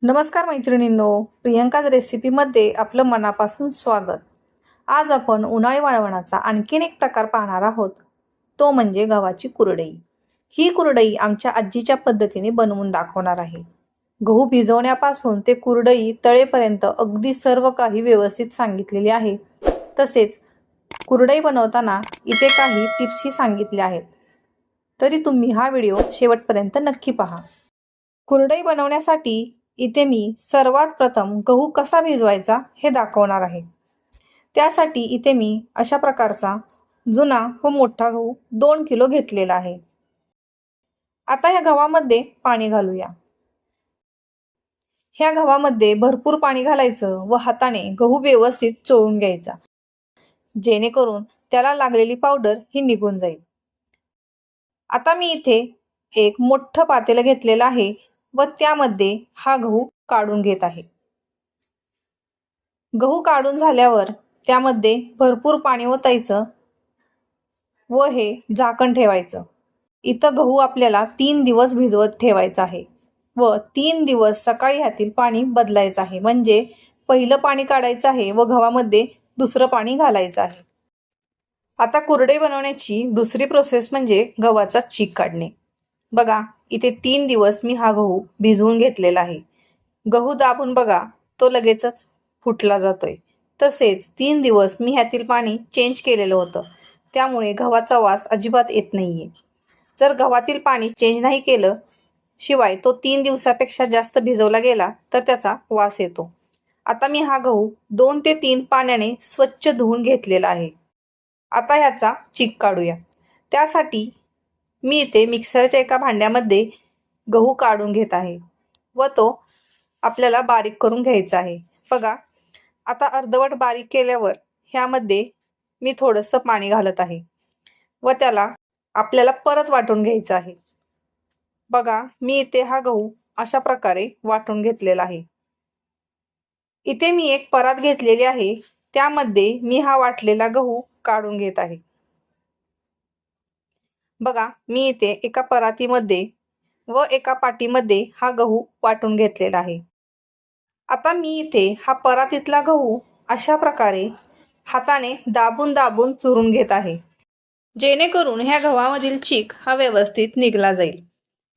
नमस्कार मैत्रिणींनो, प्रियंकाज रेसिपीमध्ये आपलं मनापासून स्वागत. आज आपण उन्हाळी वाळवणाचा आणखीन एक प्रकार पाहणार आहोत, तो म्हणजे गव्हाची कुरडई. ही कुरडई आमच्या आजीच्या पद्धतीने बनवून दाखवणार आहे. गहू भिजवण्यापासून ते कुरडई तळेपर्यंत अगदी सर्व काही व्यवस्थित सांगितलेले आहे. तसेच कुरडई बनवताना इथे काही टिप्सही सांगितल्या आहेत. तरी तुम्ही हा व्हिडिओ शेवटपर्यंत नक्की पहा. कुरडई बनवण्यासाठी इथे मी सर्वात प्रथम गहू कसा भिजवायचा हे दाखवणार आहे. त्यासाठी इथे मी अशा प्रकारचा जुना व मोठा गहू 2 किलो घेतलेला आहे. आता या गव्हामध्ये पाणी घालूया. ह्या गव्हामध्ये भरपूर पाणी घालायचं व हाताने गहू व्यवस्थित चोळून घ्यायचा, जेणेकरून त्याला लागलेली पावडर ही निघून जाईल. आता मी इथे एक मोठं पातेलं घेतलेलं आहे व त्यामध्ये हा गहू काढून घेत आहे. गहू काढून झाल्यावर त्यामध्ये भरपूर पाणी ओतायचं व हे झाकण ठेवायचं. इथं गहू आपल्याला 3 दिवस भिजवत ठेवायचा आहे व 3 दिवस सकाळी ह्यातील पाणी बदलायचं आहे. म्हणजे पहिलं पाणी काढायचं आहे व गव्हामध्ये दुसरं पाणी घालायचं आहे. आता कुरडई बनवण्याची दुसरी प्रोसेस म्हणजे गव्हाचा चीक काढणे. बघा, इथे 3 दिवस मी हा गहू भिजवून घेतलेला आहे. गहू दाबून बघा, तो लगेचच फुटला जातोय. तसेच 3 दिवस मी ह्यातील पाणी चेंज केलेलं होतं, त्यामुळे गव्हाचा वास अजिबात येत नाहीये. जर गव्हातील पाणी चेंज नाही केलं, शिवाय तो 3 दिवसापेक्षा जास्त भिजवला गेला तर त्याचा वास येतो. आता मी हा गहू 2 ते 3 पाण्याने स्वच्छ धुवून घेतलेला आहे. आता ह्याचा चीक काढूया. त्यासाठी मी इथे मिक्सरच्या एका भांड्यामध्ये गहू काढून घेत आहे व तो आपल्याला बारीक करून घ्यायचा आहे. बघा, आता अर्धवट बारीक केल्यावर ह्यामध्ये मी थोडंसं पाणी घालत आहे व त्याला आपल्याला परत वाटून घ्यायचं आहे. बघा, मी इथे हा गहू अशा प्रकारे वाटून घेतलेला आहे. इथे मी एक परात घेतलेली आहे, त्यामध्ये मी हा वाटलेला गहू काढून घेत आहे. बघा, मी इथे एका परातीमध्ये व एका पाटीमध्ये हा गहू वाटून घेतलेला आहे. आता मी इथे हा परातीतला गहू अशा प्रकारे हाताने दाबून दाबून चुरून घेत आहे, जेणेकरून ह्या गव्हामधील चीक हा व्यवस्थित निघला जाईल.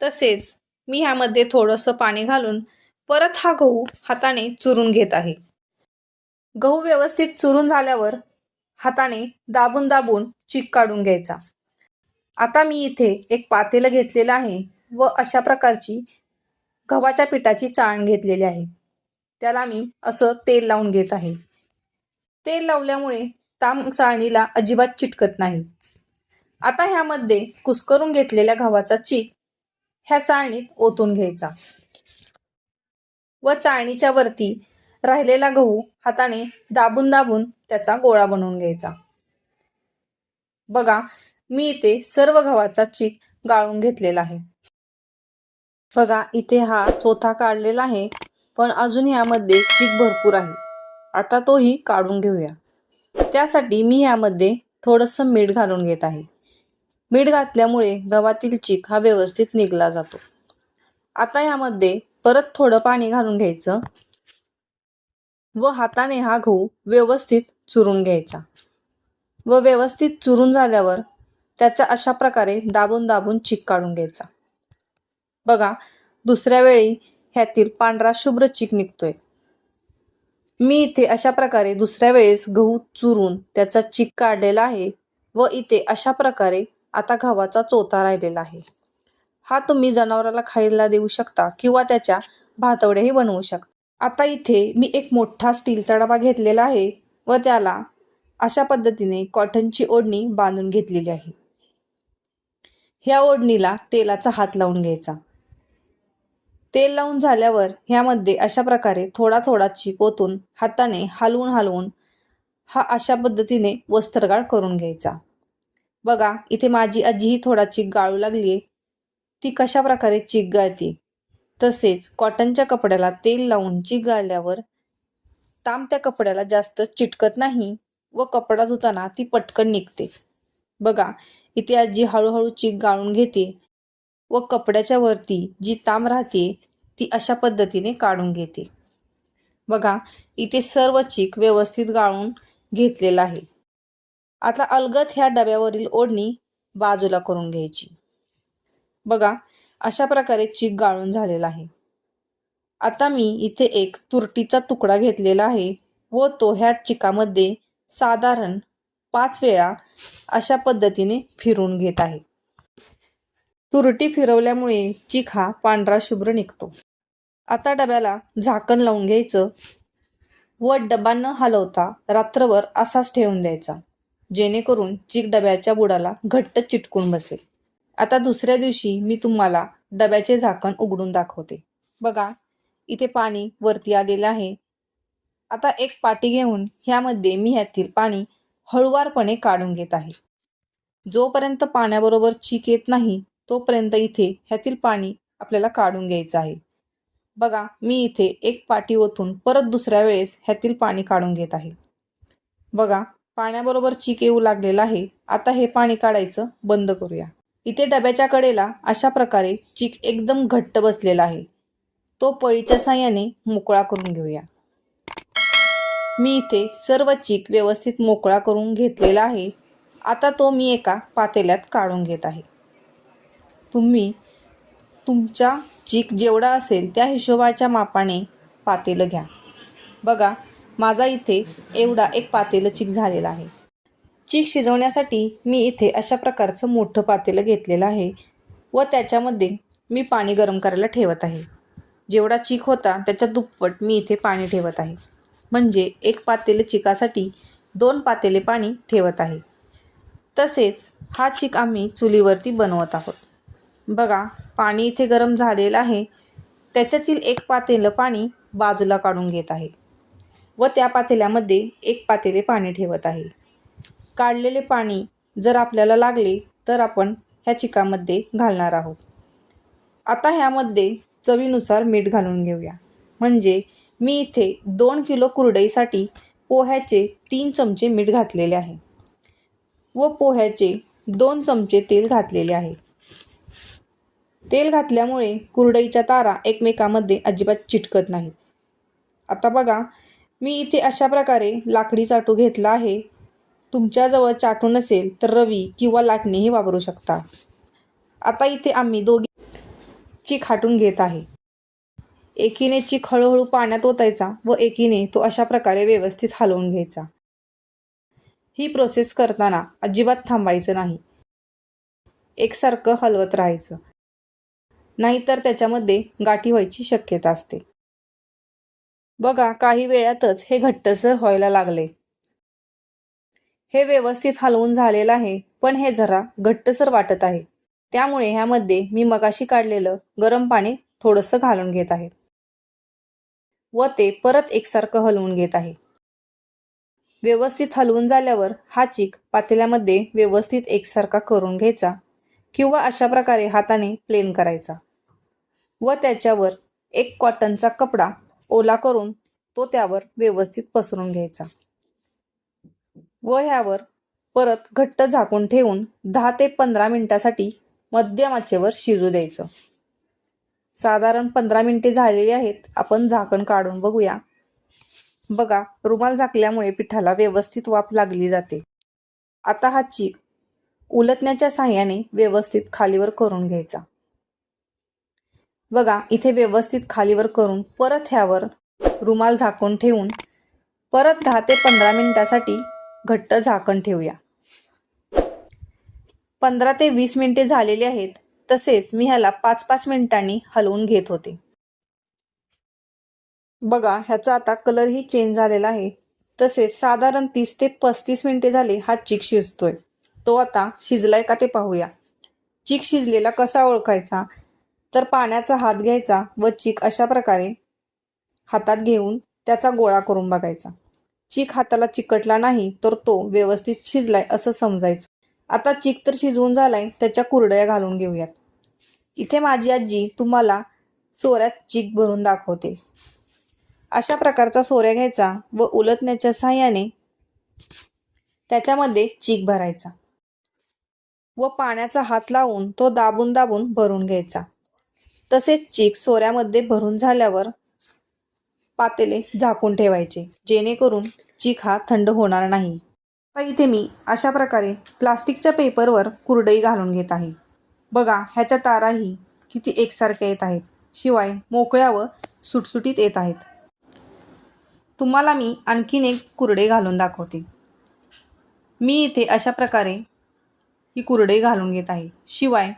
तसेच मी ह्यामध्ये थोडंसं पाणी घालून परत हा गहू हाताने चुरून घेत आहे. गहू व्यवस्थित चुरून झाल्यावर हाताने दाबून दाबून चीक काढून घ्यायचा. आता मी इथे एक पातेलं घेतलेलं आहे व अशा प्रकारची गव्हाच्या पिठाची चाळण घेतलेली आहे. त्याला मी असं तेल लावून घेत आहे. तेल लावल्यामुळे चाळणीला अजिबात चिटकत नाही. आता ह्यामध्ये कुस्करून घेतलेल्या गव्हाचा चीक ह्या चाळणीत ओतून घ्यायचा व चाळणीच्या वरती राहिलेला गहू हाताने दाबून दाबून त्याचा गोळा बनवून घ्यायचा. बघा, मी इथे सर्व गव्हाचा चीक गाळून घेतलेला आहे. बघा, इथे हा चोथा काढलेला आहे, पण अजून ह्यामध्ये चीक भरपूर आहे. आता तोही काढून घेऊया. त्यासाठी मी ह्यामध्ये थोडंसं मीठ घालून घेत आहे. मीठ घातल्यामुळे गव्हातील चीक हा व्यवस्थित निघला जातो. आता ह्यामध्ये परत थोडं पाणी घालून घ्यायचं व हाताने हा गहू व्यवस्थित चुरून घ्यायचा व व्यवस्थित चुरून झाल्यावर त्याचा अशा प्रकारे दाबून दाबून चीक काढून घ्यायचा. बघा, दुसऱ्या वेळी ह्यातील पांढरा शुभ्र चीक निघतोय. मी इथे अशा प्रकारे दुसऱ्या वेळेस गहू चुरून त्याचा चीक काढलेला आहे व इथे अशा प्रकारे आता गव्हाचा चोथा राहिलेला आहे. हा तुम्ही जनावराला खायला देऊ शकता किंवा त्याच्या भातवड्याही बनवू शकता. आता इथे मी एक मोठा स्टीलचा डबा घेतलेला आहे व त्याला अशा पद्धतीने कॉटनची ओढणी बांधून घेतलेली आहे. ह्या ओढणीला तेलाचा हात लावून घ्यायचा. तेल लावून झाल्यावर ह्यामध्ये अशा प्रकारे थोडा थोडा चीक ओतून हाताने हलवून हलवून हा अशा पद्धतीने वस्त्रगाळ करून घ्यायचा. बघा, इथे माझी आजीही थोडा चीक गाळू लागली. ती कशा प्रकारे चीक गाळते. तसेच कॉटनच्या कपड्याला तेल लावून चीक गाळल्यावर त्या कपड्याला जास्त चिटकत नाही व कपडा धुताना ती पटकन निघते. बघा, इथे आजी हळूहळू चीक गाळून घेते व कपड्याच्या वरती जी ताम राहते ती अशा पद्धतीने काढून घेते. बघा, इथे सर्व चीक व्यवस्थित गाळून घेतलेला आहे. आता अलगद ह्या डब्यावरील ओढणी बाजूला करून घ्यायची. बघा, अशा प्रकारे चीक गाळून झालेला आहे. आता मी इथे एक तुरटीचा तुकडा घेतलेला आहे व तो ह्या चिकामध्ये साधारण 5 वेळा अशा पद्धतीने फिरवून घेत आहे. तुरटी फिरवल्यामुळे चीक हा पांढरा शुभ्र निघतो. आता डब्याला झाकण लावून घ्यायचं व डबा न हलवता रात्रभर असाच ठेवून द्यायचा, जेणेकरून चीक डब्याच्या बुडाला घट्ट चिटकून बसेल. आता दुसऱ्या दिवशी मी तुम्हाला डब्याचे झाकण उघडून दाखवते. बघा, इथे पाणी वरती आलेलं आहे. आता एक पाटी घेऊन ह्यामध्ये मी ह्यातील पाणी हळुवारपणे काढून घेत आहे. जोपर्यंत पाण्याबरोबर चीक येत नाही तोपर्यंत इथे ह्यातील पाणी आपल्याला काढून घ्यायचं आहे. बघा, मी इथे एक पाटी ओतून परत दुसऱ्या वेळेस ह्यातील पाणी काढून घेत आहे. बघा, पाण्याबरोबर चीक येऊ लागलेला आहे. आता हे पाणी काढायचं बंद करूया. इथे डब्याच्या कडेला अशा प्रकारे चीक एकदम घट्ट बसलेला आहे. तो पळीच्या साहाय्याने मोकळा करून घेऊया. मी इथे सर्व चीक व्यवस्थित मोकळा करून घेतलेला आहे. आता तो मी एका पातेल्यात काढून घेत आहे. तुम्ही तुमचा चीक जेवढा असेल त्या हिशोबाच्या मापाने पातेलं घ्या. बघा, माझा इथे एवढा एक पातेलं चीक झालेला आहे. चीक शिजवण्यासाठी मी इथे अशा प्रकारचं मोठं पातेलं घेतलेलं आहे व त्याच्यामध्ये मी पाणी गरम करायला ठेवत आहे. जेवढा चीक होता त्याच्या दुप्पट मी इथे पाणी ठेवत आहे. म्हणजे एक पातेले चिकासाठी 2 पातेले पाणी ठेवत आहे. तसेच हा चीक आम्ही चुलीवरती बनवत आहोत. बघा, पाणी इथे गरम झालेलं आहे. त्याच्यातील एक पातेलं पाणी बाजूला काढून घेत आहे व त्या पातेल्यामध्ये एक पातेले पाणी ठेवत आहे. काढलेले पाणी जर आपल्याला लागले तर आपण ह्या चिकामध्ये घालणार आहोत. आता ह्यामध्ये चवीनुसार मीठ घालून घेऊया. म्हणजे मी इथे 2 किलो कुरडईसाठी पोह्याचे 3 चमचे मीठ घातलेले आहे व पोह्याचे 2 चमचे तेल घातलेले आहे. तेल घातल्यामुळे कुरडईच्या तारा एकमेकांमध्ये अजिबात चिटकत नाहीत. आता बघा, मी इथे अशा प्रकारे लाकडी चाटू घेतला आहे. तुमच्याजवळ चाटू नसेल तर रवी किंवा लाटणीही वापरू शकता. आता इथे आम्ही दोघी चीक हाटून घेत आहे. एकीने चीक हळूहळू पाण्यात ओतायचा व एकीने तो अशा प्रकारे व्यवस्थित हलवून घ्यायचा. ही प्रोसेस करताना अजिबात थांबायचं नाही. एकसारखं हलवत राहायचं, नाहीतर त्याच्यामध्ये गाठी व्हायची शक्यता असते. बघा, काही वेळातच हे घट्टसर व्हायला लागले. हे व्यवस्थित हलवून झालेलं आहे, पण हे जरा घट्टसर वाटत आहे. त्यामुळे ह्यामध्ये मी मगाशी काढलेलं गरम पाणी थोडंसं घालून घेत आहे व ते परत एकसारखं हलवून घेत आहे. व्यवस्थित हलवून झाल्यावर हा चीक पातेल्यामध्ये व्यवस्थित एकसारखा करून घ्यायचा किंवा अशा प्रकारे हाताने प्लेन करायचा व त्याच्यावर एक कॉटनचा कपडा ओला करून तो त्यावर व्यवस्थित पसरून घ्यायचा व ह्यावर परत घट्ट झाकून ठेवून 10 ते 15 मिनिटासाठी मध्यम आचेवर शिजू द्यायचं. साधारण 15 मिनिटे झालेली आहेत. आपण झाकण काढून बघूया. बघा, रुमाल झाकल्यामुळे पिठाला व्यवस्थित वाफ लागली जाते. आता हा चीक उलटण्याच्या साहाय्याने व्यवस्थित खालीवर करून घ्यायचा. बघा, इथे व्यवस्थित खालीवर करून परत ह्यावर रुमाल झाकून ठेवून परत 10 ते 15 मिनिटासाठी घट्ट झाकण ठेवूया. 15 ते 20 मिनिटे झालेली आहेत. तसेच मी ह्याला 5-5 मिनिटांनी हलवून घेत होते. बघा, ह्याचा आता कलरही चेंज झालेला आहे. तसेच साधारण 30 ते 35 मिनिटे झाले हा चीक शिजतोय. तो आता शिजलाय का ते पाहूया. चीक शिजलेला कसा ओळखायचा, तर पाण्याचा हात घ्यायचा व चीक अशा प्रकारे हातात घेऊन त्याचा गोळा करून बघायचा. चीक हाताला चिकटला नाही तर तो व्यवस्थित शिजलाय असं समजायचं. आता चीक तर शिजवून झालाय, त्याच्या कुरडया घालून घेऊयात. इथे माझी आजी तुम्हाला सोऱ्यात चीक भरून दाखवते. अशा प्रकारचा सोऱ्या घ्यायचा व उलटण्याच्या साहाय्याने त्याच्यामध्ये चीक भरायचा व पाण्याचा हात लावून तो दाबून दाबून भरून घ्यायचा. तसेच चीक सोऱ्यामध्ये भरून झाल्यावर पातेले झाकून ठेवायचे, जेणेकरून चीक हा थंड होणार नाही. आता इथे मी अशा प्रकारे प्लास्टिकच्या पेपरवर कुरडई घालून घेत आहे. बघा, ह्याच्या ताराही किती एकसारख्या येत आहेत, शिवाय मोकळ्या व सुटसुटीत येत आहेत. तुम्हाला मी आणखीन एक कुरडई घालून दाखवते. मी इथे अशा प्रकारे ही कुरडई घालून घेत आहे. शिवाय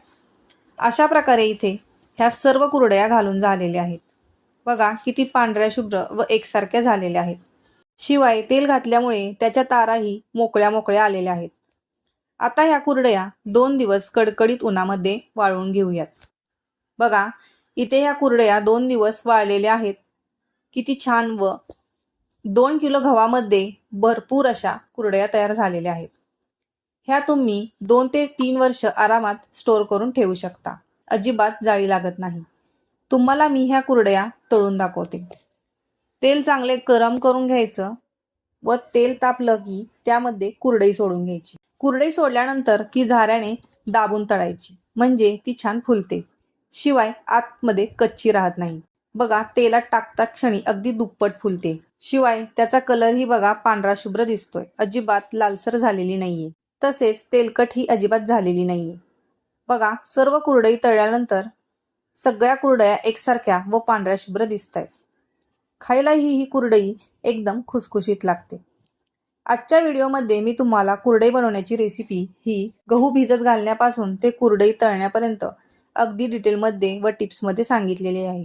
अशा प्रकारे इथे ह्या सर्व कुरडया घालून झालेल्या आहेत. बघा, किती पांढऱ्या शुभ्र व एकसारख्या झालेल्या आहेत. शिवाय तेल घातल्यामुळे त्याच्या ताराही मोकळ्या मोकळ्या आलेल्या आहेत. आता ह्या कुरडया 2 दिवस कडकडीत उन्हामध्ये वाळवून घेऊयात. बघा, इथे ह्या कुरडया 2 दिवस वाळलेल्या आहेत. किती छान व 2 किलो गव्हामध्ये भरपूर अशा कुरडया तयार झालेल्या आहेत. ह्या तुम्ही 2 ते 3 वर्ष आरामात स्टोअर करून ठेवू शकता. अजिबात जाळी लागत नाही. तुम्हाला मी ह्या कुरडया तळून दाखवते. तेल चांगले गरम करून घ्यायचं व तेल तापलं की त्यामध्ये कुरडई सोडून घ्यायची. कुरडई सोडल्यानंतर ती झाऱ्याने दाबून तळायची, म्हणजे ती छान फुलते. शिवाय आतमध्ये कच्ची राहत नाही. बघा, तेलात टाकता क्षणी अगदी दुप्पट फुलते. शिवाय त्याचा कलरही बघा पांढरा शुभ्र दिसतोय, अजिबात लालसर झालेली नाहीये. तसेच तेलकट ही अजिबात झालेली नाहीये. बघा, सर्व कुरडई तळल्यानंतर सगळ्या कुरडया एकसारख्या व पांढऱ्या शुभ्र दिसतायत. खायलाही ही कुरडई एकदम खुसखुशीत लागते. आजच्या व्हिडिओमध्ये मी तुम्हाला कुरडई बनवण्याची रेसिपी ही गहू भिजत घालण्यापासून ते कुरडई तळण्यापर्यंत अगदी डिटेलमध्ये व टिप्समध्ये सांगितलेली आहे.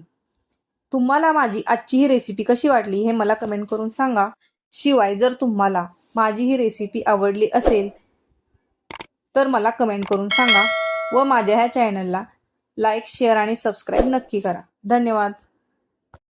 तुम्हाला माझी आजची ही रेसिपी कशी वाटली हे मला कमेंट करून सांगा. शिवाय जर तुम्हाला माझी ही रेसिपी आवडली असेल तर मला कमेंट करून सांगा व माझ्या ह्या चॅनलला लाईक, शेअर आणि सबस्क्राईब नक्की करा. धन्यवाद.